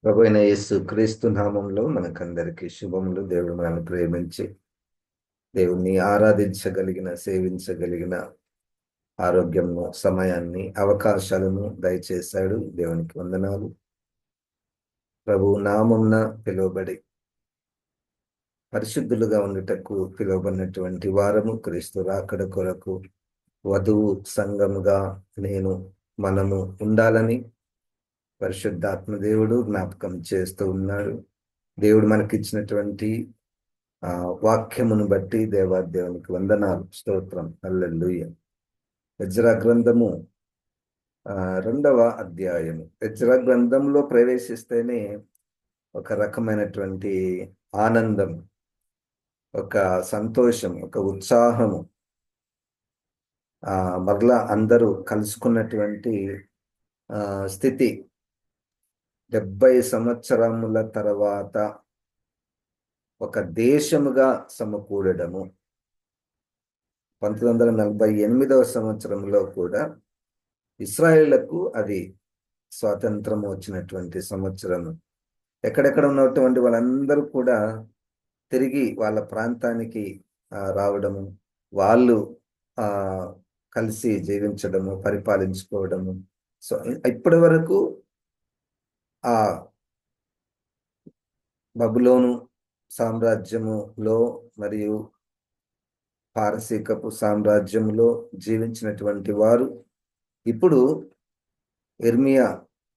ప్రభువైన యేసు క్రీస్తు నామంలో మనకందరికీ శుభములు. దేవుడు మనల్ని ప్రేమించి దేవుణ్ణి ఆరాధించగలిగిన, సేవించగలిగిన ఆరోగ్యంను, సమయాన్ని, అవకాశాలను దయచేశాడు. దేవునికి వందనాలు. ప్రభు నామంన పిలువబడి పరిశుద్ధులుగా ఉండుటకు పిలువబడినటువంటి వారము, క్రీస్తు రాకడ కొరకు వధువు సంఘముగా మనము ఉండాలని పరిశుద్ధాత్మ దేవుడు జ్ఞాపకం చేస్తూ ఉన్నాడు. దేవుడు మనకిచ్చినటువంటి వాక్యమును బట్టి దేవునికి వందనాలు, స్తోత్రం, హల్లెలూయా. ఎజ్రా గ్రంథము 2వ అధ్యాయము. ఎజ్రా గ్రంథంలో ప్రవేశిస్తేనే ఒక రకమైనటువంటి ఆనందం, ఒక సంతోషం, ఒక ఉత్సాహము, మరలా అందరూ కలుసుకున్నటువంటి స్థితి. 70 సంవత్సరముల తర్వాత ఒక దేశముగా సమకూడడము. 1948వ సంవత్సరంలో కూడా ఇశ్రాయేలుకు అది స్వాతంత్రం వచ్చినటువంటి సంవత్సరం. ఎక్కడెక్కడ ఉన్నటువంటి వాళ్ళందరూ కూడా తిరిగి వాళ్ళ ప్రాంతానికి రావడము, వాళ్ళు కలిసి జీవించడము, పరిపాలించుకోవడము. సో ఇప్పటి వరకు ఆ బబులోను సామ్రాజ్యములో మరియు పారసీకపు సామ్రాజ్యంలో జీవించినటువంటి వారు ఇప్పుడు ఇర్మియా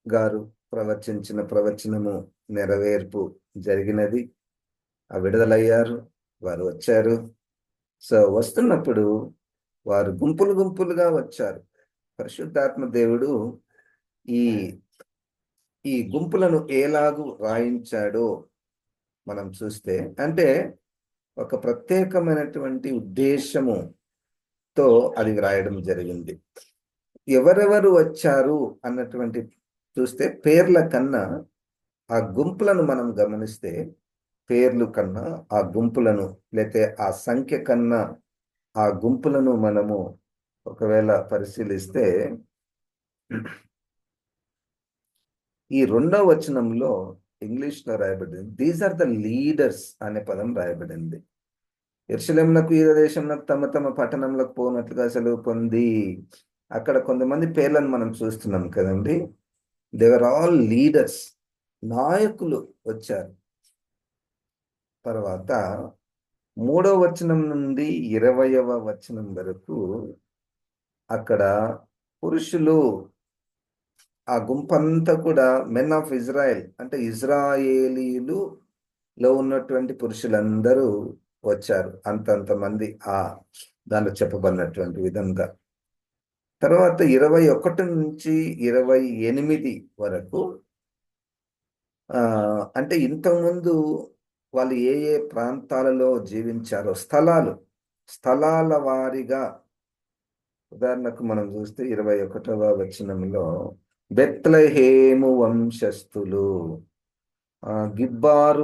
గారు ప్రవచించిన ప్రవచనము నెరవేర్పు జరిగినది. విడుదలయ్యారు, వారు వచ్చారు. సో వస్తున్నప్పుడు వారు గుంపులు గుంపులుగా వచ్చారు. పరిశుద్ధాత్మ దేవుడు ఈ గుంపులను ఎలాగూ రాయించాడో మనం చూస్తే, అంటే ఒక ప్రత్యేకమైనటువంటి ఉద్దేశముతో అది వ్రాయడం జరిగింది. ఎవరెవరు వచ్చారు అన్నటువంటి చూస్తే పేర్ల కన్నా ఆ గుంపులను మనం గమనిస్తే, పేర్లు కన్నా ఆ గుంపులను, లేతే ఆ సంఖ్య కన్నా ఆ గుంపులను మనము ఒకవేళ పరిశీలిస్తే, ఈ 2వ వచనంలో ఇంగ్లీష్లో రాయబడింది, దీస్ ఆర్ ద లీడర్స్ అనే పదం రాయబడింది. యెరూషలేమునకు యూదా దేశమునకు తమ తమ పట్టణంలోకి పోనట్లుగా సెలవు పొంది, అక్కడ కొంతమంది పేర్లను మనం చూస్తున్నాం కదండి. దేవర్ ఆల్ లీడర్స్, నాయకులు వచ్చారు. తర్వాత 3వ వచనం నుండి 20వ వచనం వరకు అక్కడ పురుషులు, ఆ గుంపంతా కూడా మెన్ ఆఫ్ ఇజ్రాయెల్, అంటే ఇజ్రాయేలీయులులో ఉన్నటువంటి పురుషులందరూ వచ్చారు. అంతంతమంది దానిలో చెప్పబడినటువంటి విధంగా. తర్వాత 21 నుంచి 28 వరకు అంటే ఇంతకుముందు వాళ్ళు ఏ ఏ ప్రాంతాలలో జీవించారో స్థలాల వారీగా, ఉదాహరణకు మనం చూస్తే 21వ వచనంలో బెత్లెహేము వంశస్థులు, గిబ్బారు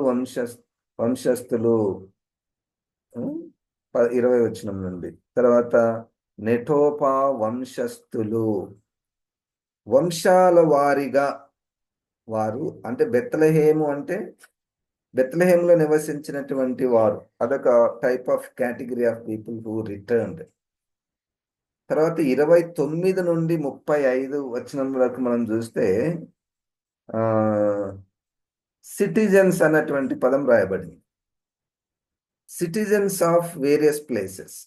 వంశస్థులు 20వ వచనం నుండి, తర్వాత నెటోపా వంశస్థులు, వంశాల వారీగా వారు, అంటే బెత్లెహేము అంటే బెత్లెహేములో నివసించినటువంటి వారు, అదొక type of category of people who returned. తర్వాత 29 నుండి 35 వచనం వరకు మనం చూస్తే సిటిజన్స్ అన్నటువంటి పదం రాయబడింది. Citizens of various places.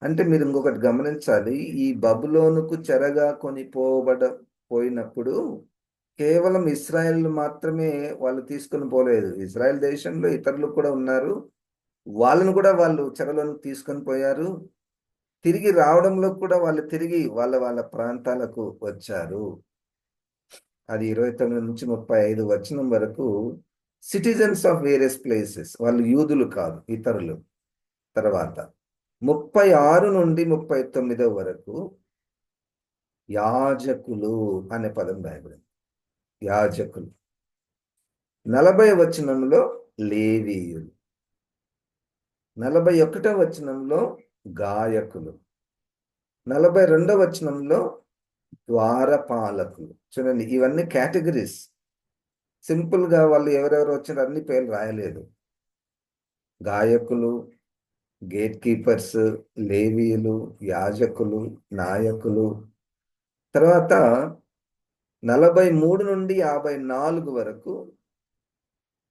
అంటే మీరు ఇంకొకటి గమనించాలి, ఈ బబులోనుకు చెరగా పోయినప్పుడు కేవలం ఇస్రాయేల్ మాత్రమే వాళ్ళు తీసుకొని పోలేదు. ఇజ్రాయెల్ దేశంలో ఇతరులు కూడా ఉన్నారు, వాళ్ళను కూడా వాళ్ళు చెరలోనికి తీసుకొని పోయారు. తిరిగి రావడంలో కూడా వాళ్ళు తిరిగి వాళ్ళ ప్రాంతాలకు వచ్చారు. అది 29 నుంచి 35 వచనం వరకు సిటిజన్స్ ఆఫ్ వేరియస్ ప్లేసెస్, వాళ్ళు యూదులు కాదు, ఇతరులు. తర్వాత 36 నుండి 39 వరకు యాజకులు అనే పదం రాయబడింది. యాజకులు. 40వ వచనంలో లేవీయులు, 41వ వచనంలో గాయకులు, 42వ వచనంలో ద్వారపాలకులు. చూడండి, ఇవన్నీ కేటగిరీస్. సింపుల్గా వాళ్ళు ఎవరెవరు వచ్చారో అన్ని పేర్లు రాయలేదు. గాయకులు, గేట్ కీపర్స్, లేవీయులు, యాజకులు, నాయకులు, తర్వాత 43 నుండి 54 వరకు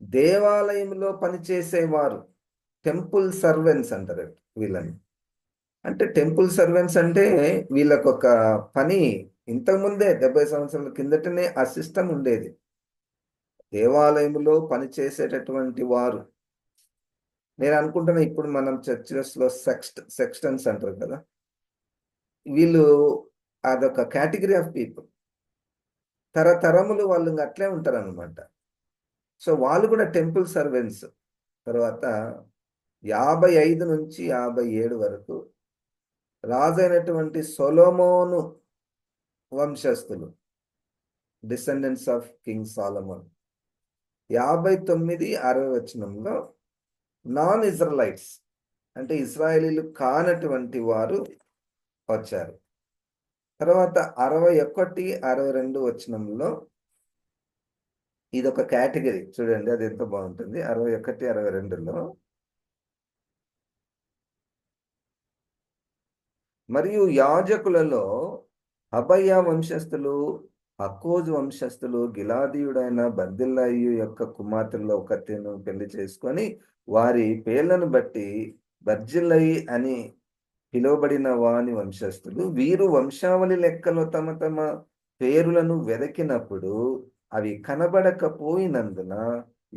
దేవాలయంలో పనిచేసేవారు, టెంపుల్ సర్వెంట్స్ అంటారు వీళ్ళని. అంటే టెంపుల్ సర్వెంట్స్ అంటే వీళ్ళకు ఒక పని. ఇంతకుముందే 70 సంవత్సరాల కిందటనే ఆ సిస్టమ్ ఉండేది. దేవాలయంలో పనిచేసేటటువంటి వారు. నేను అనుకుంటున్నా ఇప్పుడు మనం చర్చెస్లో సెక్స్టన్స్ అంటారు కదా, వీళ్ళు అదొక కేటగిరీ ఆఫ్ పీపుల్. తరతరములు వాళ్ళు అట్లే ఉంటారు అనమాట. సో వాళ్ళు కూడా టెంపుల్ సర్వెంట్స్. తర్వాత 55 నుంచి 57 వరకు రాజైనటువంటి సొలొమోను వంశస్థులు, డిసెండెంట్స్ ఆఫ్ కింగ్ సాలమన్. 59, 60 వచనంలో నాన్ ఇజ్రాయలైట్స్ అంటే ఇస్రాయేలీలు కానటువంటి వారు వచ్చారు. తర్వాత 61, 62 వచనంలో ఇదొక కేటగిరీ. చూడండి అది ఎంత బాగుంటుంది. 61, 62లో మరియు యాజకులలో అబయ్య వంశస్థులు, అకోజు వంశస్థులు, గిలాదీయుడైన బర్జిల్లయి యొక్క కుమార్తెల్లో ఒకతెను పెళ్లి చేసుకొని వారి పేర్లను బట్టి బర్జిల్లయి అని పిలువబడిన వాని వంశస్థులు. వీరు వంశావళి లెక్కలో తమ తమ పేరులను వెదకినప్పుడు అవి కనబడకపోయినందున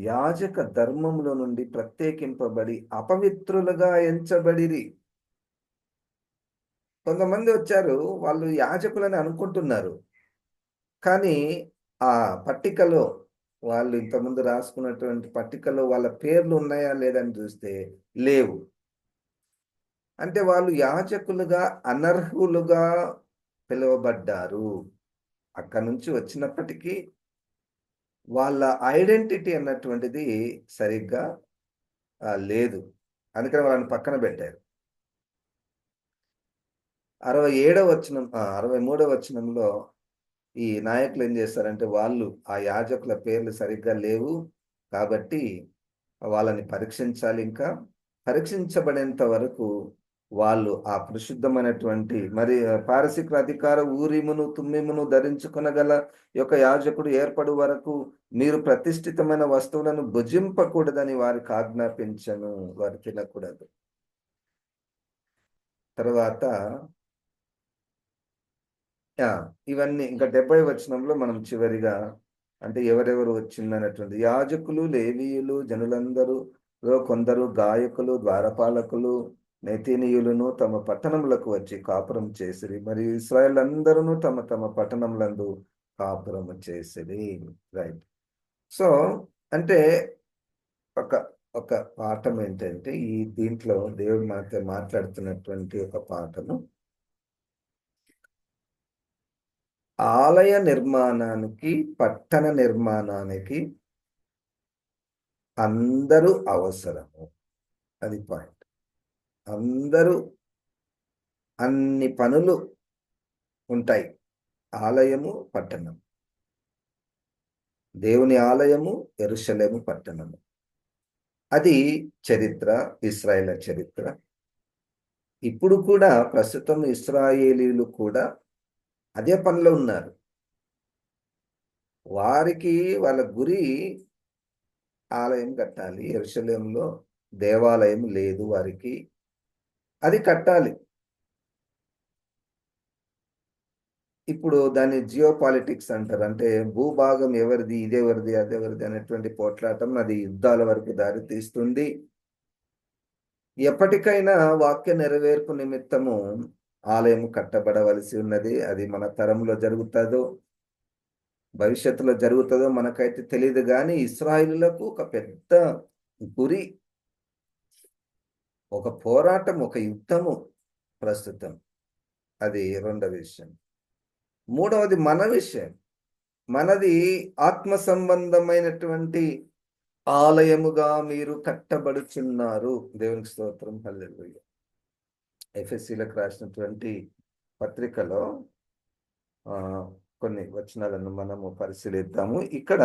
యాజక ధర్మములో నుండి ప్రత్యేకింపబడి అపవిత్రులుగా ఎంచబడిరి. కొంతమంది వచ్చారు, వాళ్ళు యాజకులని అనుకుంటున్నారు, కానీ ఆ పట్టికలో వాళ్ళు ఇంతకుముందు రాసుకున్నటువంటి పట్టికలో వాళ్ళ పేర్లు ఉన్నాయా లేదని చూస్తే లేవు. అంటే వాళ్ళు యాజకులుగా అనర్హులుగా పిలువబడ్డారు. అక్కడి నుంచి వచ్చినప్పటికీ వాళ్ళ ఐడెంటిటీ అన్నటువంటిది సరిగ్గా లేదు. అందుకని వాళ్ళని పక్కన పెట్టారు. 67వ వచనం 63వ వచనంలో ఈ నాయకులు ఏం చేస్తారంటే వాళ్ళు ఆ యాజకుల పేర్లు సరిగ్గా లేవు కాబట్టి వాళ్ళని పరీక్షించాలి. ఇంకా పరీక్షించబడేంత వరకు వాళ్ళు ఆ పరిశుద్ధమైనటువంటి మరి పారసీకుల అధికార ఊరిమును తుమ్మిమును ధరించుకొనగల యొక్క యాజకుడు ఏర్పడు వరకు మీరు ప్రతిష్ఠితమైన వస్తువులను భుజింపకూడదని వారికి ఆజ్ఞాపించను. వారు తినకూడదు. తర్వాత ఇవన్నీ ఇంకా 70 వచనంలో మనం చివరిగా అంటే ఎవరెవరు వచ్చిందన్నటువంటి యాజకులు, లేవీయులు, జనులందరూ కొందరు గాయకులు, ద్వారపాలకులు, నెతీనీయులను తమ పట్టణములకు వచ్చి కాపురం చేసిరి. మరియు ఇశ్రాయేల్ అందరూ తమ తమ పట్టణములందు కాపురము చేసిరి. రైట్. సో అంటే ఒక ఒక పాఠం ఏంటంటే ఈ దీంట్లో దేవుడు మాతో మాట్లాడుతున్నటువంటి ఒక పాఠము, ఆలయ నిర్మాణానికి, పట్టణ నిర్మాణానికి అందరూ అవసరము. అది పాయింట్. అందరూ, అన్ని పనులు ఉంటాయి. ఆలయము, పట్టణం. దేవుని ఆలయము, యెరూషలేము పట్టణము. అది చరిత్ర, ఇశ్రాయేలు చరిత్ర. ఇప్పుడు కూడా ప్రస్తుతం ఇశ్రాయేలీలు కూడా అదే పనిలో ఉన్నారు. వారికి వాళ్ళ గురి ఆలయం కట్టాలి. యెరూషలేములో దేవాలయం లేదు వారికి, అది కట్టాలి. ఇప్పుడు దాన్ని జియో పాలిటిక్స్ అంటారు. అంటే భూభాగం ఎవరిది, ఇదెవరిది, అదెవరిది అనేటువంటి పోట్లాటం అది యుద్ధాల వరకు దారి తీస్తుంది. ఎప్పటికైనా వాక్య నెరవేర్పు నిమిత్తము ఆలయం కట్టబడవలసి ఉన్నది. అది మన తరంలో జరుగుతుందో భవిష్యత్తులో జరుగుతుందో మనకైతే తెలియదు. కానీ ఇశ్రాయేలులకు ఒక పెద్ద గురి, ఒక పోరాటం, ఒక యుద్ధము ప్రస్తుతం. అది రెండవ విషయం. మూడవది మన విషయం. మనది ఆత్మ సంబంధమైనటువంటి ఆలయముగా మీరు కట్టబడుచున్నారు. దేవునికి స్తోత్రం. హల్లెలూయా. ఎఫెసీలకు రాసినటువంటి పత్రికలో కొన్ని వచనాలను మనము పరిశీలిద్దాము. ఇక్కడ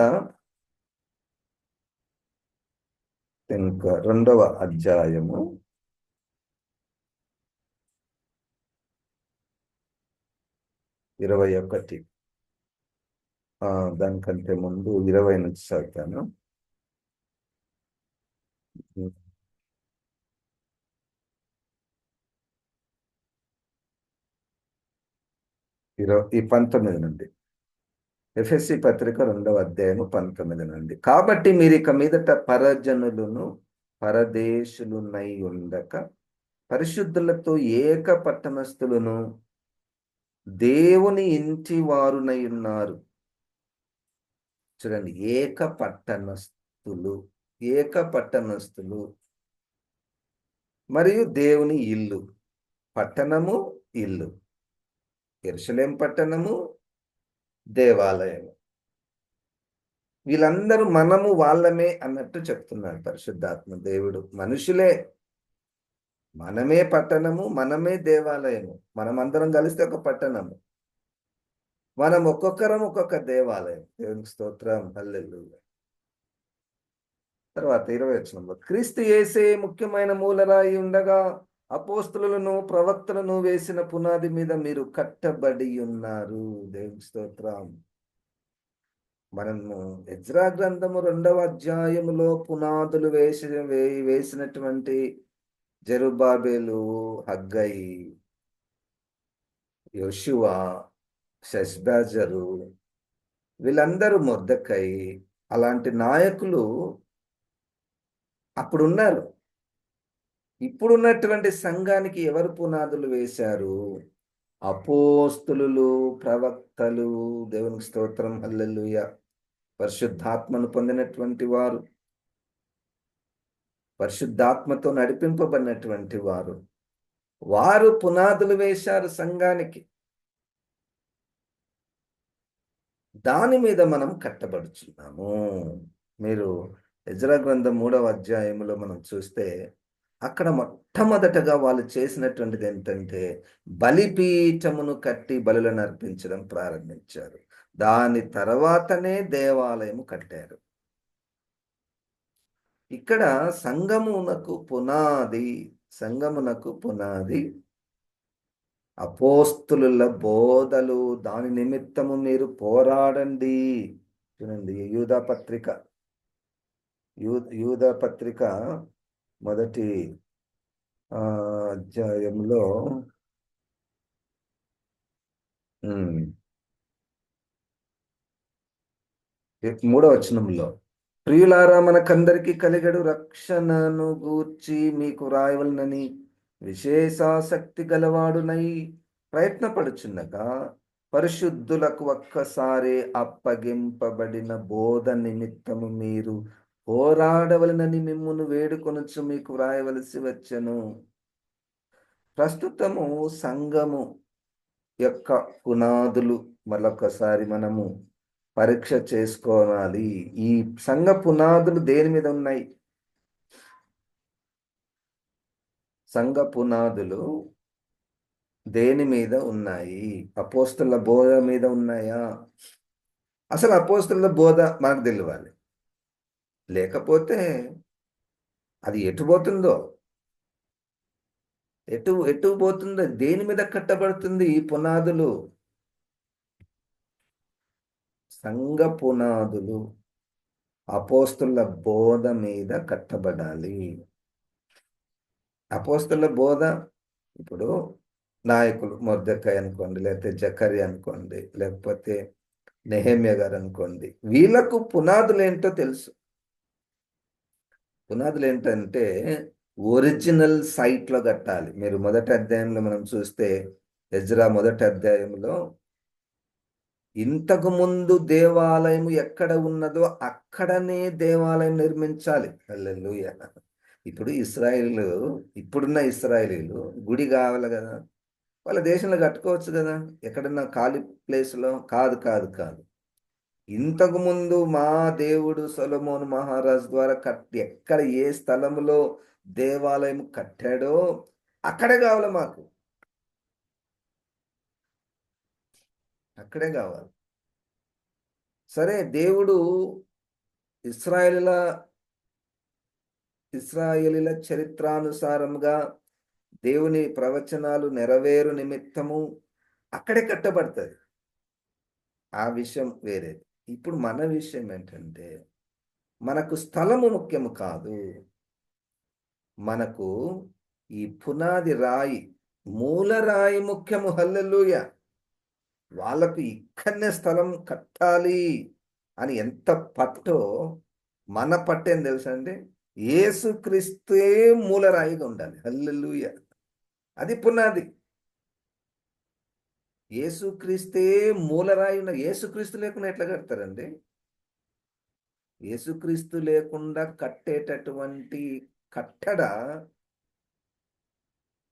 ఇంకా 2వ అధ్యాయము 21. దానికంటే ముందు 20 నుంచి చదువుతాను. ఈ 19 నుండి. ఎఫెసీ పత్రిక 2వ అధ్యాయము 19 నుండి. కాబట్టి మీరు ఇక మీదట పరజనులను పరదేశులునై ఉండక పరిశుద్ధులతో ఏక పట్టణస్థులను దేవుని ఇంటి వారునై ఉన్నారు. చూడండి, ఏక పట్టణస్థులు, ఏక పట్టణస్థులు మరియు దేవుని ఇల్లు. పట్టణము, ఇల్లు. యెరూషలేం పట్టణము, దేవాలయం. వీళ్ళందరూ మనము వాళ్ళమే అన్నట్టు చెప్తున్నాడు పరిశుద్ధాత్మ దేవుడు. మనుషులే, మనమే పట్టణము, మనమే దేవాలయము. మనమందరం కలిస్తే ఒక పట్టణము. మనం ఒక్కొక్కరం ఒక్కొక్క దేవాలయం. దేవునికి స్తోత్రం, హల్లెలూయా. తర్వాత 20 వచనంలో, క్రీస్తు యేసే ముఖ్యమైన మూలరాయి ఉండగా అపోస్తులను ప్రవక్తలను వేసిన పునాది మీద మీరు కట్టబడి ఉన్నారు. దేవునికి స్తోత్రం. మనము ఎజ్రా గ్రంథము 2వ అధ్యాయములో పునాదులు వేసినటువంటి జెరుబ్బాబెలు, హగ్గై, యోషువ, షష్బజ్జరు, వీళ్ళందరూ, మొర్దెకై, అలాంటి నాయకులు అప్పుడున్నారు. ఇప్పుడున్నటువంటి సంఘానికి ఎవరు పునాదులు వేశారు? అపోస్తులు, ప్రవక్తలు. దేవునికి స్తోత్రం, హల్లెలూయా. పరిశుద్ధాత్మను పొందినటువంటి వారు, పరిశుద్ధాత్మతో నడిపింపబడినటువంటి వారు, వారు పునాదులు వేశారు సంఘానికి. దాని మీద మనం కట్టబడుచున్నాము. మీరు ఎజ్రా గ్రంథం 3వ అధ్యాయంలో మనం చూస్తే అక్కడ మొట్టమొదటగా వాళ్ళు చేసినటువంటిది ఏంటంటే బలిపీఠమును కట్టి బలులను అర్పించడం ప్రారంభించారు. దాని తర్వాతనే దేవాలయము కట్టారు. ఇక్కడ సంఘమునకు పునాది అపోస్తులుల బోధలు. దాని నిమిత్తము మీరు పోరాడండి. చూడండి, యూదా పత్రిక మొదటి అధ్యాయంలో 3వ వచనంలో, ప్రియులారా, మనకందరికి కలిగడు రక్షణను గూర్చి మీకు రాయవలనని విశేషాసక్తి గలవాడునై ప్రయత్నపడుచున్నగా పరిశుద్ధులకు ఒక్కసారి అప్పగింపబడిన బోధ నిమిత్తము మీరు పోరాడవలనని మిమ్మును వేడుకొనుచు మీకు వ్రాయవలసి వచ్చెను. ప్రస్తుతము సంఘము యొక్క పునాదులు మరొకసారి మనము పరీక్ష చేసుకోవాలి. ఈ సంఘ పునాదులు దేని మీద ఉన్నాయి? సంఘ పునాదులు దేని మీద ఉన్నాయి? అపోస్తుల బోధ మీద ఉన్నాయా? అసలు అపోస్తుల బోధ మనకు తెలియాలి. లేకపోతే అది ఎటు పోతుందో, ఎటు పోతుందో, దేని మీద కట్టబడుతుంది ఈ పునాదులు? సంఘ పునాదులు అపోస్తుల బోధ మీద కట్టబడాలి. అపోస్తుల బోధ, ఇప్పుడు నాయకులు మొర్దెకై అనుకోండి, లేకపోతే జకర్యా అనుకోండి, లేకపోతే నెహెమ్యా గారు అనుకోండి, వీళ్ళకు పునాదులు ఏంటో తెలుసు. పునాదులు ఏంటంటే ఒరిజినల్ సైట్లో కట్టాలి. మీరు మొదటి అధ్యాయంలో మనం చూస్తే ఎజ్రా మొదటి అధ్యాయంలో ఇంతకు ముందు దేవాలయం ఎక్కడ ఉన్నదో అక్కడనే దేవాలయం నిర్మించాలి. హల్లెలూయా. ఇప్పుడు ఇప్పుడున్న ఇశ్రాయేలీలు గుడి కావాలి కదా, వాళ్ళ దేశంలో కట్టుకోవచ్చు కదా, ఎక్కడన్నా ఖాళీ ప్లేస్లో. కాదు కాదు కాదు, ఇంతకు ముందు మా దేవుడు సొలొమోను మహారాజు ద్వారా ఎక్కడ ఏ స్థలంలో దేవాలయం కట్టాడో అక్కడే కావాలి మాకు, అక్కడే కావాలి. సరే, దేవుడు ఇశ్రాయేలుల ఇశ్రాయేలీల చరిత్రానుసారముగా దేవుని ప్రవచనాలు నెరవేరు నిమిత్తము అక్కడే కట్టబడుతుంది. ఆ విషయం వేరేది. ఇప్పుడు మన విషయం ఏంటంటే, మనకు స్థలము ముఖ్యము కాదు. మనకు ఈ పునాది రాయి, మూల రాయి ముఖ్యము. హల్లెలూయా! వాళ్ళకు ఇక్కడనే స్థలం కట్టాలి అని ఎంత పట్టో మన పట్టేం తెలుసా అండి? యేసుక్రీస్తే మూలరాయిగా ఉండాలి. హల్లెలూయా! అది పునాది. యేసుక్రీస్తే మూలరాయి ఉన్న యేసుక్రీస్తు లేకుండా ఎట్లా కడతారండి? యేసుక్రీస్తు లేకుండా కట్టేటటువంటి కట్టడ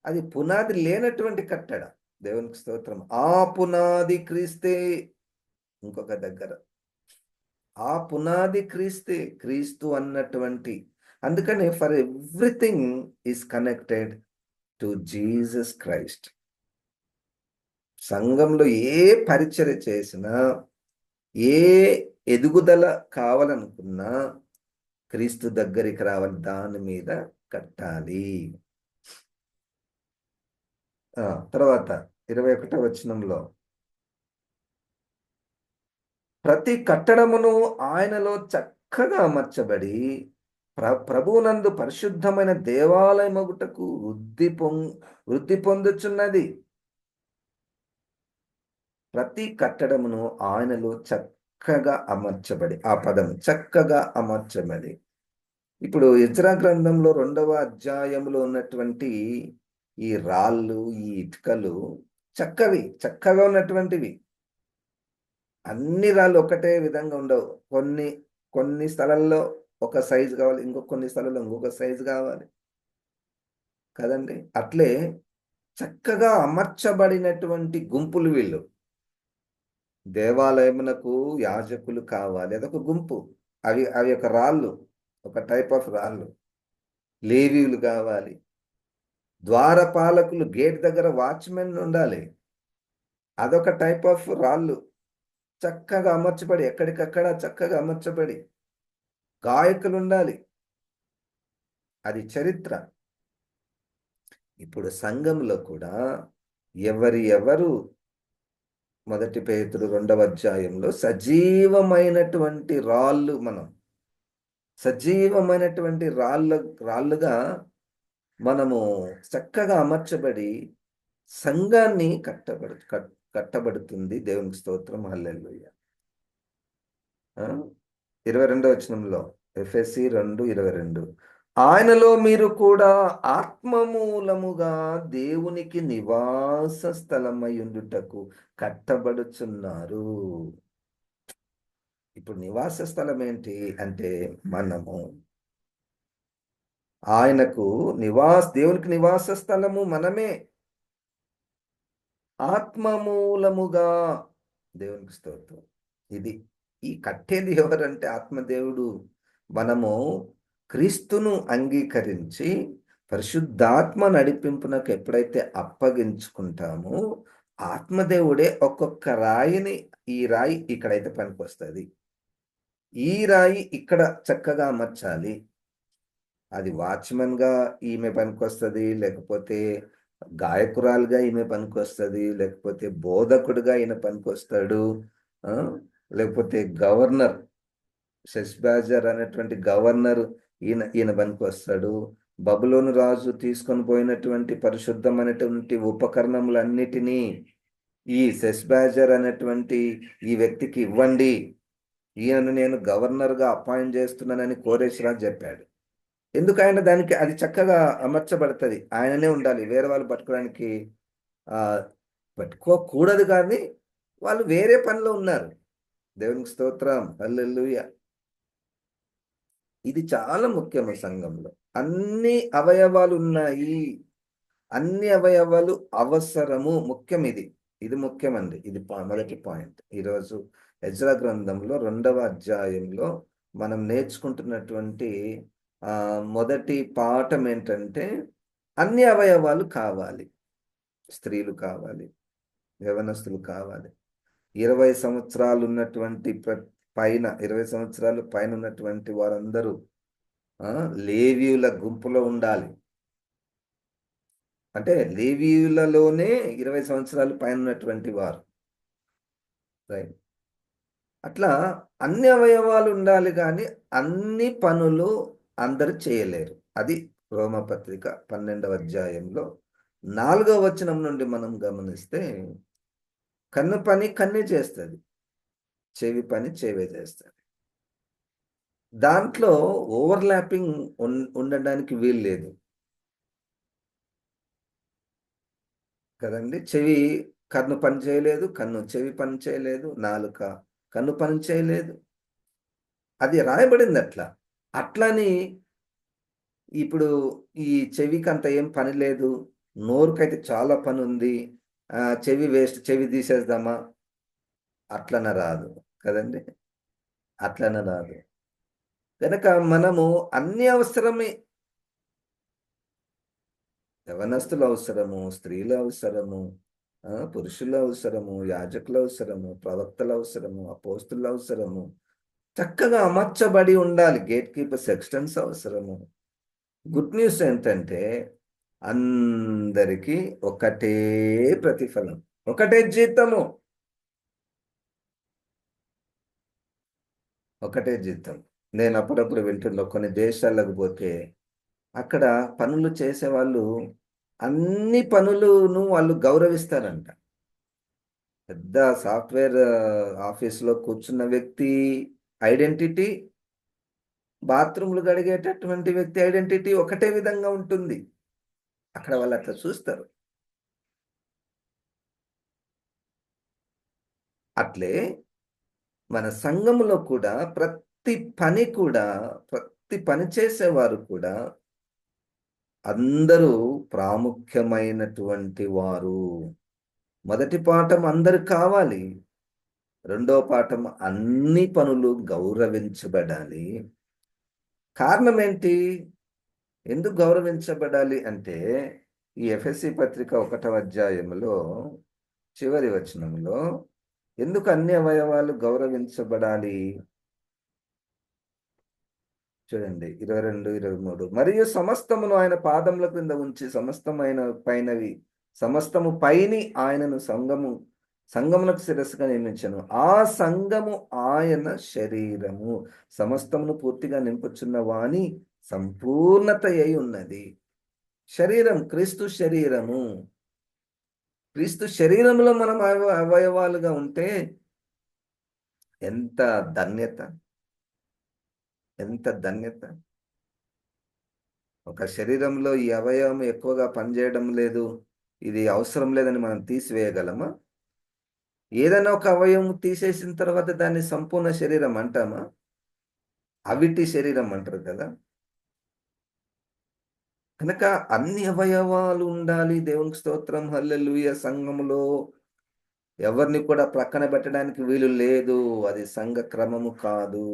అది పునాది లేనటువంటి కట్టడ. దేవునికి స్తోత్రం. ఆ పునాది క్రీస్తే. ఇంకొక దగ్గర ఆ పునాది క్రీస్తే, క్రీస్తు అన్నటువంటి. అందుకని for everything is connected to Jesus Christ. సంఘంలో ఏ పరిచర్య చేసినా, ఏ ఎదుగుదల కావాలనుకున్నా క్రీస్తు దగ్గరికి రావాలి, దాని మీద కట్టాలి. తర్వాత 21వ వచనంలో, ప్రతి కట్టడమును ఆయనలో చక్కగా అమర్చబడి ప్రభువునందు పరిశుద్ధమైన దేవాలయమగుటకు వృద్ధి పొందుచున్నది. ప్రతి కట్టడమును ఆయనలో చక్కగా అమర్చబడి, ఆ పదం చక్కగా అమర్చబడి. ఇప్పుడు ఎజ్రా గ్రంథంలో 2వ అధ్యాయంలో ఉన్నటువంటి ఈ రాళ్ళు, ఈ ఇటుకలు చక్కగా ఉన్నటువంటివి. అన్ని రాళ్ళు ఒకటే విధంగా ఉండవు. కొన్ని స్థలాల్లో ఒక సైజు కావాలి, కొన్ని స్థలాల్లో ఇంకొక సైజు కావాలి కదండి. అట్లే చక్కగా అమర్చబడినటువంటి గుంపులు వీళ్ళు. దేవాలయమునకు యాజకులు కావాలి, అదొక గుంపు. అవి ఒక రాళ్ళు, ఒక టైప్ ఆఫ్ రాళ్ళు. లేవీయులు కావాలి, ద్వారపాలకులు, గేట్ దగ్గర వాచ్మెన్ ఉండాలి, అదొక టైప్ ఆఫ్ రాళ్ళు. చక్కగా అమర్చబడి, ఎక్కడికక్కడ చక్కగా అమర్చబడి. గాయకులు ఉండాలి, అది చరిత్ర. ఇప్పుడు సంఘంలో కూడా ఎవరు 1 పేతురు 2వ అధ్యాయంలో సజీవమైనటువంటి రాళ్ళు, మనం సజీవమైనటువంటి రాళ్ళుగా మనము చక్కగా అమర్చబడి సంఘాన్ని కట్టబడుతుంది. దేవునికి స్తోత్రం. హల్లెలూయా. 22వ వచనంలో, ఎఫెసీ 2:22, ఆయనలో మీరు కూడా ఆత్మమూలముగా దేవునికి నివాస స్థలమై ఉండుటకు కట్టబడుచున్నారు. ఇప్పుడు నివాస స్థలం ఏంటి అంటే, మనము ఆయనకు దేవునికి నివాస స్థలము మనమే. ఆత్మమూలముగా, దేవునికి స్తోత్రం. ఇది ఈ కట్టేది ఎవరంటే ఆత్మదేవుడు. మనము క్రీస్తును అంగీకరించి పరిశుద్ధాత్మ నడిపింపునకు ఎప్పుడైతే అప్పగించుకుంటామో, ఆత్మదేవుడే ఒక్కొక్క రాయిని, ఈ రాయి ఇక్కడైతే పనికొస్తుంది, ఈ రాయి ఇక్కడ చక్కగా అమర్చాలి, అది వాచ్మెన్గా ఈమె పనికొస్తుంది, లేకపోతే గాయకురాలుగా ఈమె పనికొస్తుంది, లేకపోతే బోధకుడుగా ఈయన పనికొస్తాడు, లేకపోతే గవర్నర్, షెష్బాజర్ అనేటువంటి గవర్నర్, ఈయన పనికొస్తాడు. బబులోను రాజు తీసుకొని పోయినటువంటి పరిశుద్ధమైనటువంటి ఉపకరణములన్నిటినీ ఈ షెష్బాజర్ అనేటువంటి ఈ వ్యక్తికి ఇవ్వండి, ఈయనను నేను గవర్నర్గా అపాయింట్ చేస్తున్నానని కోరేష్ రాజు చెప్పాడు. ఎందుకు? ఆయన దానికి అది చక్కగా అమర్చబడుతుంది, ఆయననే ఉండాలి, వేరే వాళ్ళు పట్టుకోవడానికి పట్టుకోకూడదు. కానీ వాళ్ళు వేరే పనిలో ఉన్నారు. దేవునికి స్తోత్రం. హల్లెలూయా. ఇది చాలా ముఖ్యము. సంఘంలో అన్ని అవయవాలు ఉన్నాయి, అన్ని అవయవాలు అవసరము, ముఖ్యం. ఇది ముఖ్యమండి. ఇది మొదటి పాయింట్. ఈరోజు ఎజ్రా గ్రంథంలో 2వ అధ్యాయంలో మనం నేర్చుకుంటున్నటువంటి మొదటి పాఠం ఏంటంటే, అన్ని అవయవాలు కావాలి. స్త్రీలు కావాలి, యవనస్తులు కావాలి, 20 సంవత్సరాలు ఉన్నటువంటి 20 సంవత్సరాలు పైన ఉన్నటువంటి వారందరూ లేవీయుల గుంపులో ఉండాలి. అంటే లేవీయులలోనే 20 సంవత్సరాలు పైన ఉన్నటువంటి వారు. రైట్. అట్లా అన్ని అవయవాలు ఉండాలి గానీ, అన్ని పనులు అందరూ చేయలేరు. అది రోమపత్రిక 12వ అధ్యాయంలో 4వ వచనం నుండి మనం గమనిస్తే, కన్ను పని కన్నే చేస్తది. చెవి పని చెవే చేస్తది. దాంట్లో ఓవర్‌లాపింగ్ ఉండడానికి వీల్లేదు కదండీ! కన్ను పని చేయలేదు. కన్ను చెవి పని చేయలేదు. నాలుక కన్ను పని చేయలేదు. అది రాయబడిందట్లా. అట్లని ఇప్పుడు ఈ చెవికంత ఏం పని లేదు. నోరుకైతే చాలా పనుంది. చెవి వేస్ట్, చెవి తీసేద్దామా? అట్లన రాదు. కదండీ! అట్లన రాదు. గనక మనము అన్ని అవసరమే. యవ్వనస్తులు అవసరము, స్త్రీలు అవసరము, పురుషులు అవసరము, యాజకులు అవసరము, ప్రవక్తలు అవసరము, అపోస్తులు అవసరము. చక్కగా అమర్చబడి ఉండాలి. గేట్ కీపర్ సెక్స్టన్స్ అవసరము. గుడ్ న్యూస్ ఏంటంటే, అందరికీ ఒకటే ప్రతిఫలం. ఒకటే జీతము. ఒకటే జీతం. నేను అప్పుడప్పుడు వింటున్నా కొన్ని దేశాలకు పోతే, అక్కడ పనులు చేసేవాళ్ళు అన్ని పనులును వాళ్ళు గౌరవిస్తారంట. పెద్ద సాఫ్ట్‌వేర్ ఆఫీస్‌లో కూర్చున్న వ్యక్తి ఐడెంటిటీ, బాత్రూమ్‌లు కడిగేటటువంటి వ్యక్తి ఐడెంటిటీ ఒకటే విధంగా ఉంటుంది. అక్కడ వాళ్ళట్లా చూస్తారు. అట్లే మన సంఘములో కూడా ప్రతి పని చేసేవారు కూడా అందరూ ప్రాముఖ్యమైనటువంటి వారు. మొదటి పాఠం అందరు కావాలి. రెండో పాఠం అన్ని పనులు గౌరవించబడాలి. కారణమేంటి? ఎందుకు గౌరవించబడాలి అంటే, ఈ ఎఫెసీ పత్రిక 1వ అధ్యాయములో చివరి వచనంలో ఎందుకు అన్ని అవయవాలు గౌరవించబడాలి? చూడండి 22, 23. మరియు సమస్తమును ఆయన పాదముల క్రింద ఉంచి సమస్తము పైని ఆయనను సంఘమునకు శిరస్సుగా నియమించెను. ఆ సంఘము ఆయన శరీరము. సమస్తమును పూర్తిగా నింపుచున్న వాని సంపూర్ణత అయి ఉన్నది. శరీరం, క్రీస్తు శరీరము. క్రీస్తు శరీరములో మనం అవయవాలుగా ఉంటే ఎంత ధన్యత! ఎంత ధన్యత! ఒక శరీరంలో ఈ అవయవం ఎక్కువగా పనిచేయడం లేదు, ఇది అవసరం లేదని మనం తీసివేయగలమా? ఏదైనా ఒక అవయవం తీసేసిన తర్వాత దాన్ని సంపూర్ణ శరీరం అంటామా? అవిటి శరీరం అంటారు కదా! కనుక అన్ని అవయవాలు ఉండాలి. దేవునికి స్తోత్రం. హల్లెలూయా! సంఘములో ఎవరిని కూడా ప్రక్కన పెట్టడానికి వీలు లేదు. అది సంఘ క్రమము కాదు.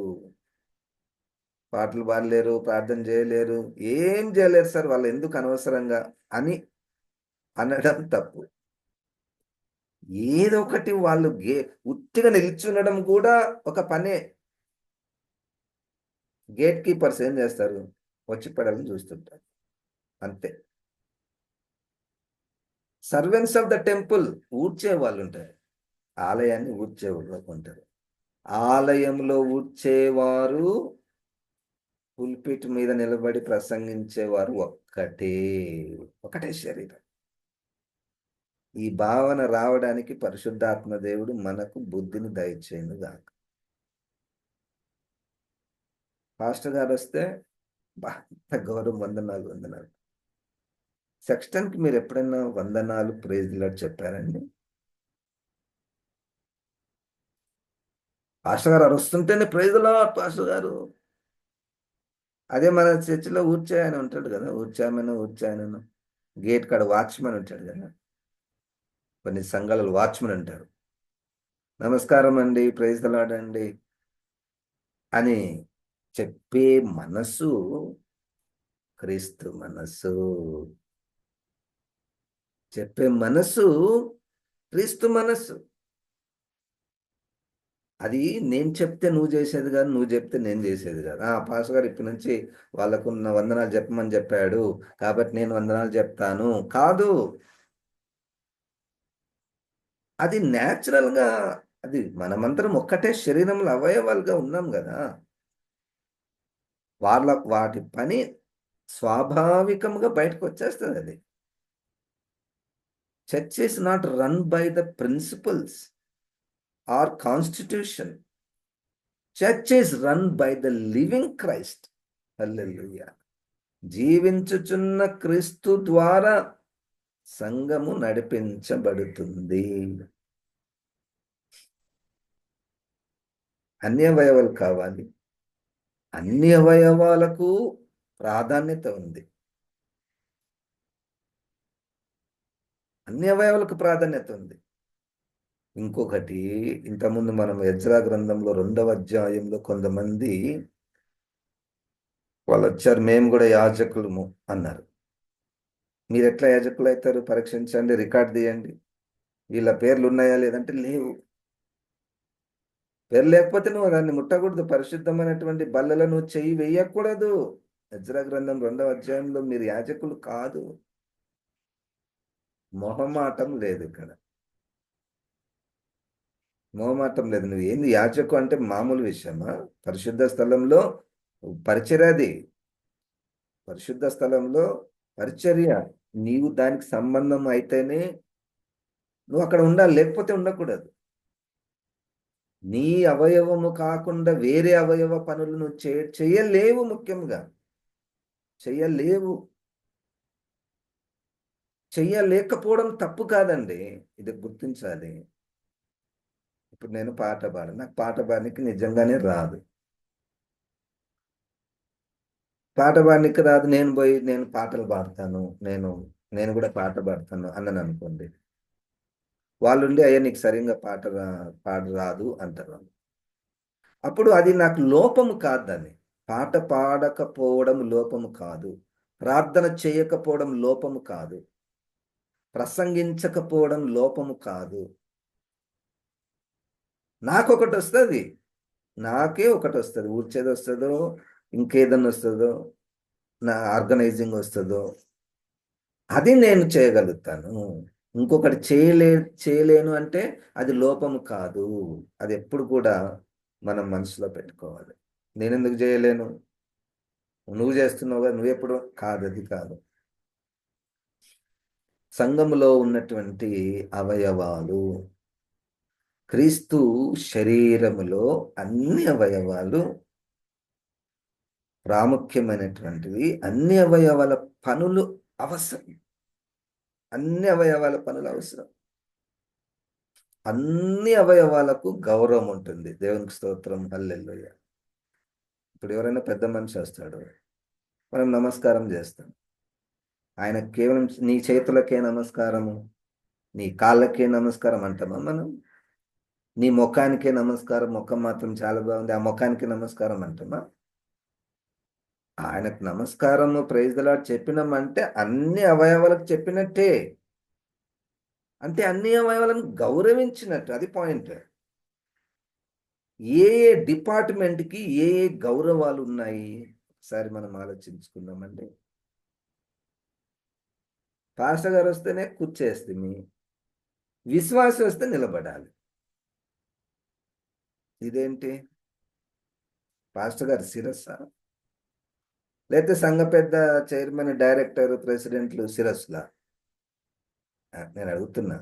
పాటలు పాడలేరు, ప్రార్థన చేయలేరు, ఏం చేయలేరు సార్ వాళ్ళెందుకు అనవసరంగా అని అనడం తప్పు. ఏదో ఒకటి వాళ్ళు ఉట్టిగా నిల్చుండడం కూడా ఒక పనే. గేట్ కీపర్స్ ఏం చేస్తారు? వచ్చి పడాలని చూస్తుంటారు. అంతే. సర్వెంట్స్ ఆఫ్ ద టెంపుల్ ఊడ్చే వాళ్ళుంటారు. ఆలయాన్ని ఊడ్చేవాళ్ళు ఉంటారు. ఆలయంలో ఊడ్చేవారు, పుల్పిట్ మీద నిలబడి ప్రసంగించేవారు ఒక్కటే. ఒకటే శరీరం. ఈ భావన రావడానికి పరిశుద్ధాత్మ దేవుడు మనకు బుద్ధిని దయచేయునుగాక. పాస్టర్ గారొస్తే ఎంత గౌరవం, వందనాలు, వందనాలు. సెక్స్టన్‌కి మీరెప్పుడైనా వందనాలు, ప్రైజ్ ది లార్డ్ చెప్పారండి? పాస్టర్ గారు అరుస్తుంటేనే ప్రైజ్ ది లార్డ్ పాస్టర్ గారు. అదే మన చర్చిలో ఊడ్చే ఆయన ఉంటాడు గదా! ఊడ్చాయనను. గేట్ కాడ వాచ్‌మన్ ఉంటాడు గదా! కొన్ని సంఘాలలో వాచ్‌మన్ అంటారు. నమస్కారం అండి, ప్రైజ్ ది లార్డ్ అండి అని చెప్పే మనసు క్రీస్తు మనసు. చెప్పే మనసు క్రీస్తు మనస్సు. అది నేను చెప్తే నువ్వు చేసేది కాదు, నువ్వు చెప్తే నేను చేసేది కాదు. పాస్టర్ గారు ఇప్పటి నుంచి వాళ్ళకున్న వందనాలు చెప్పమని చెప్పాడు కాబట్టి నేను వందనాలు చెప్తాను కాదు. అది న్యాచురల్గా, అది మనమందరం ఒక్కటే శరీరంలో అవయవాలుగా ఉన్నాం కదా. వాటి పని స్వాభావికంగా బయటకు వచ్చేస్తుంది అది. Church is not run by the principles or constitution. Church is run by the living Christ. Hallelujah. జీవించుచున్న క్రీస్తు ద్వారా సంఘము నడిపించబడుతుంది. అన్ని అవయవాలు కావాలి, అన్ని అవయవాలకు ప్రాధాన్యత ఉంది. అన్ని అవయవాలకు ప్రాధాన్యత ఉంది. ఇంకొకటి, ఇంతకుముందు మనం ఎజ్రా గ్రంథంలో 2వ అధ్యాయంలో కొంతమంది వాళ్ళు వచ్చారు, మేము కూడా యాజకులము అన్నారు. మీరు ఎట్లా యాజకులు అవుతారు? పరీక్షించండి, రికార్డ్ తీయండి. వీళ్ళ పేర్లు ఉన్నాయా లేదంటే లేవు. పేరు లేకపోతే నువ్వు దాన్ని ముట్టకూడదు. పరిశుద్ధమైనటువంటి బల్లలో నువ్వు చెయ్యి వేయకూడదు. ఎజ్రా గ్రంథం 2వ అధ్యాయంలో మీరు యాజకులు కాదు. మొహమాటం లేదు ఇక్కడ, మొహమాటం లేదు. నువ్వు ఏంది యాజకు అంటే మామూలు విషయమా? పరిశుద్ధ స్థలంలో పరిచర్యది, పరిశుద్ధ స్థలంలో పరిచర్య. నీవు దానికి సంబంధం అయితేనే నువ్వు అక్కడ ఉండాలి, లేకపోతే ఉండకూడదు. నీ అవయవము కాకుండా వేరే అవయవ పనులు నువ్వు చేయలేవు. ముఖ్యంగా చెయ్యలేవు. చెయ్యలేకపోవడం తప్పు కాదండి, ఇది గుర్తించాలి. ఇప్పుడు నేను పాట పాడను, నాకు పాట పాడడానికి నిజంగానే రాదు. పాట పాడడానికి రాదు, నేను పోయి నేను పాటలు పాడతాను, నేను కూడా పాట పాడతాను అన్నాను అనుకోండి, వాళ్ళుండి అయ్యా నీకు సరిగ్గా పాట రాదు అంటారు. అప్పుడు అది నాకు లోపము కాదు. దాన్ని పాట పాడకపోవడం లోపము కాదు, ప్రార్థన చేయకపోవడం లోపము కాదు, ప్రసంగించకపోవడం లోపము కాదు. నాకొకటి వస్తుంది, నాకే ఒకటి వస్తుంది, ఊడ్చేది వస్తుందో, ఇంకేదన్నా వస్తుందో, నా ఆర్గనైజింగ్ వస్తుందో, అది నేను చేయగలుగుతాను. ఇంకొకటి చేయలేను అంటే అది లోపము కాదు. అది ఎప్పుడు కూడా మనం మనసులో పెట్టుకోవాలి. నేను ఎందుకు చేయలేను? నువ్వు చేస్తున్నావు కదా, నువ్వెప్పుడు కాదు, అది కాదు. సంఘములో ఉన్నటువంటి అవయవాలు, క్రీస్తు శరీరములో అన్ని అవయవాలు ప్రాముఖ్యమైనటువంటివి. అన్ని అవయవాల పనులు అవసరం. అన్ని అవయవాల పనులు అవసరం. అన్ని అవయవాలకు గౌరవం ఉంటుంది. దేవునికి స్తోత్రం, హల్లెలూయా. ఇప్పుడు ఎవరైనా పెద్ద మనిషి వస్తాడు, మనం నమస్కారం చేస్తాం. ఆయన కేవలం నీ చేతులకే నమస్కారము, నీ కాళ్ళకే నమస్కారం అంటామా మనం? నీ ముఖానికే నమస్కారం, ముఖం మాత్రం చాలా బాగుంది, ఆ ముఖానికి నమస్కారం అంటామా? ఆయనకు నమస్కారము, ప్రైజ్ ది లార్డ్ చెప్పినామంటే అన్ని అవయవాలకు చెప్పినట్టే. అంటే అన్ని అవయవాలను గౌరవించినట్టు, అది పాయింట్. ఏ ఏ డిపార్ట్మెంట్కి ఏ ఏ గౌరవాలు ఉన్నాయి ఒకసారి మనం ఆలోచించుకుందామండి. పాస్టర్ గారు వస్తేనే కూర్చేస్తుంది, విశ్వాసం వస్తే నిలబడాలి. ఇదేంటి? పాస్టర్ గారు శిరస్సా? లేకపోతే సంఘ పెద్ద, చైర్మన్, డైరెక్టర్, ప్రెసిడెంట్లు శిరస్సులా? నేను అడుగుతున్నా.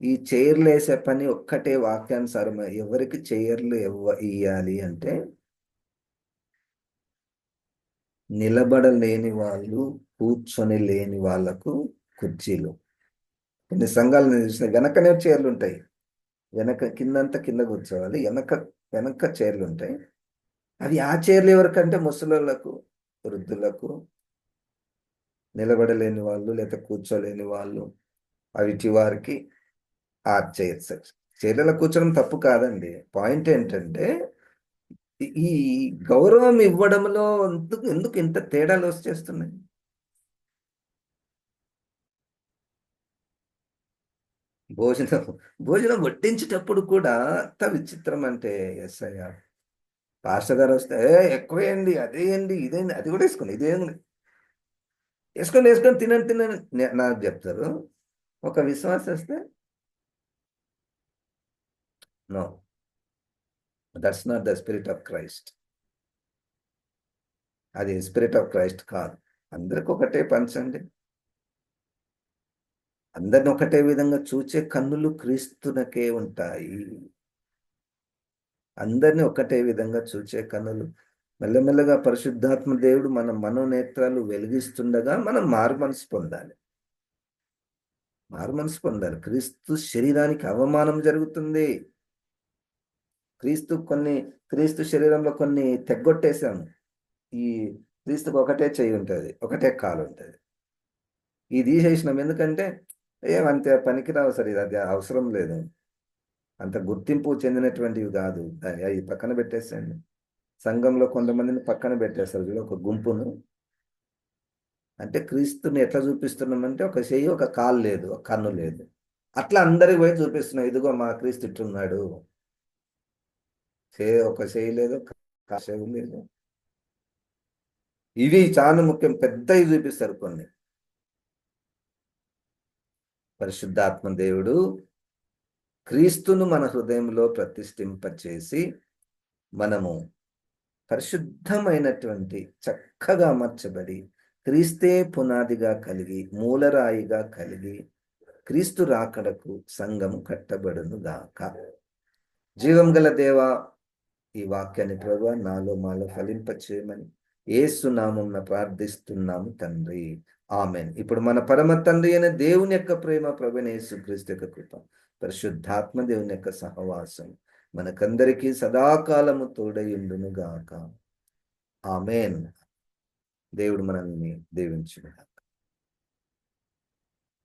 ఈ చైర్లు వేసే పని ఒక్కటే వాక్యానుసారం. ఎవరికి చైర్లు ఇయ్యాలి అంటే నిలబడలేని వాళ్ళు, కూర్చొని లేని వాళ్లకు కుర్చీలు. కొన్ని సంఘాలను చూసిన వెనకనే చైర్లు ఉంటాయి, వెనక కిందంతా కింద కూర్చోవాలి, వెనక చైర్లు ఉంటాయి. అవి ఆ చైర్లు ఎవరికంటే ముసలోళ్ళకు, వృద్ధులకు, నిలబడలేని వాళ్ళు లేదా కూర్చోలేని వాళ్ళు, అవిటి వారికి ఆ చైర్స్. చైర్లలో కూర్చోడం తప్పు కాదండి. పాయింట్ ఏంటంటే ఈ గౌరవం ఇవ్వడంలో ఎందుకు ఎందుకు ఇంత తేడాలు వచ్చేస్తున్నాయి? భోజనం భోజనం వడ్డించేటప్పుడు కూడా ఎంత విచిత్రం అంటే ఎస్ఐ పాస్టర్ గారు వస్తే ఎక్కువేయండి అదేయండి ఇదేండి అది కూడా వేసుకోండి ఇదేండి వేసుకొని వేసుకొని తినండి తినండి నాకు చెప్తారు. ఒక విశ్వాసం వస్తే no, that's not the spirit of Christ. అది స్పిరిట్ ఆఫ్ క్రైస్ట్ కాదు. అందరికి ఒకటే పంచండి. అందరిని ఒకటే విధంగా చూచే కన్నులు క్రీస్తునకే ఉంటాయి. అందరిని ఒకటే విధంగా చూచే కన్నులు. మెల్లమెల్లగా పరిశుద్ధాత్మ దేవుడు మన మనోనేత్రాలు వెలిగిస్తుండగా మనం మారు మనసు పొందాలి. మారు మనసు పొందాలి. క్రీస్తు శరీరానికి అవమానం జరుగుతుంది. క్రీస్తు శరీరంలో కొన్ని తెగ్గొట్టేసాము. ఈ క్రీస్తుకు ఒకటే చెయ్యి ఉంటుంది, ఒకటే కాలు ఉంటుంది. ఇది తీసేసినాం ఎందుకంటే ఏమంతే పనికిరావు సార్, ఇది అది అవసరం లేదు, అంత గుర్తింపు చెందినటువంటివి కాదు, అవి పక్కన పెట్టేసేయండి. సంఘంలో కొంతమందిని పక్కన పెట్టేస్తారు చూడు, ఒక గుంపును. అంటే క్రీస్తుని ఎట్లా చూపిస్తున్నామంటే ఒక చెయ్యి ఒక కాలు లేదు, ఒక కన్ను లేదు, అట్లా అందరికి పోయి చూపిస్తున్నాం. ఇదిగో మా క్రీస్తు ఇట్టున్నాడు, ఒక చెయ్యి లేదు, చెవి లేదు. ఇవి చాలా ముఖ్యం, పెద్దవి చూపిస్తారు కొన్ని. పరిశుద్ధాత్మ దేవుడు క్రీస్తును మన హృదయంలో ప్రతిష్ఠింపచేసి మనము పరిశుద్ధమైనటువంటి చక్కగా అమర్చబడి క్రీస్తే పునాదిగా కలిగి మూలరాయిగా కలిగి క్రీస్తు రాకడకు సంఘము కట్టబడును గాక. జీవం గల దేవా, ఈ వాక్యాన్ని ప్రభువా నాలో మాలో ఫలింపచేయమని యేసు నామమున ప్రార్థిస్తున్నాము తండ్రి, ఆమెన్. ఇప్పుడు మన పరమ తండ్రి అయిన దేవుని యొక్క ప్రేమ, ప్రభువైన యేసుక్రీస్తు యొక్క కృప, పరిశుద్ధాత్మ దేవుని యొక్క సహవాసం మనకందరికీ సదాకాలము తోడయుండును గాక. ఆమెన్. దేవుడు మనల్ని దీవించును గాక.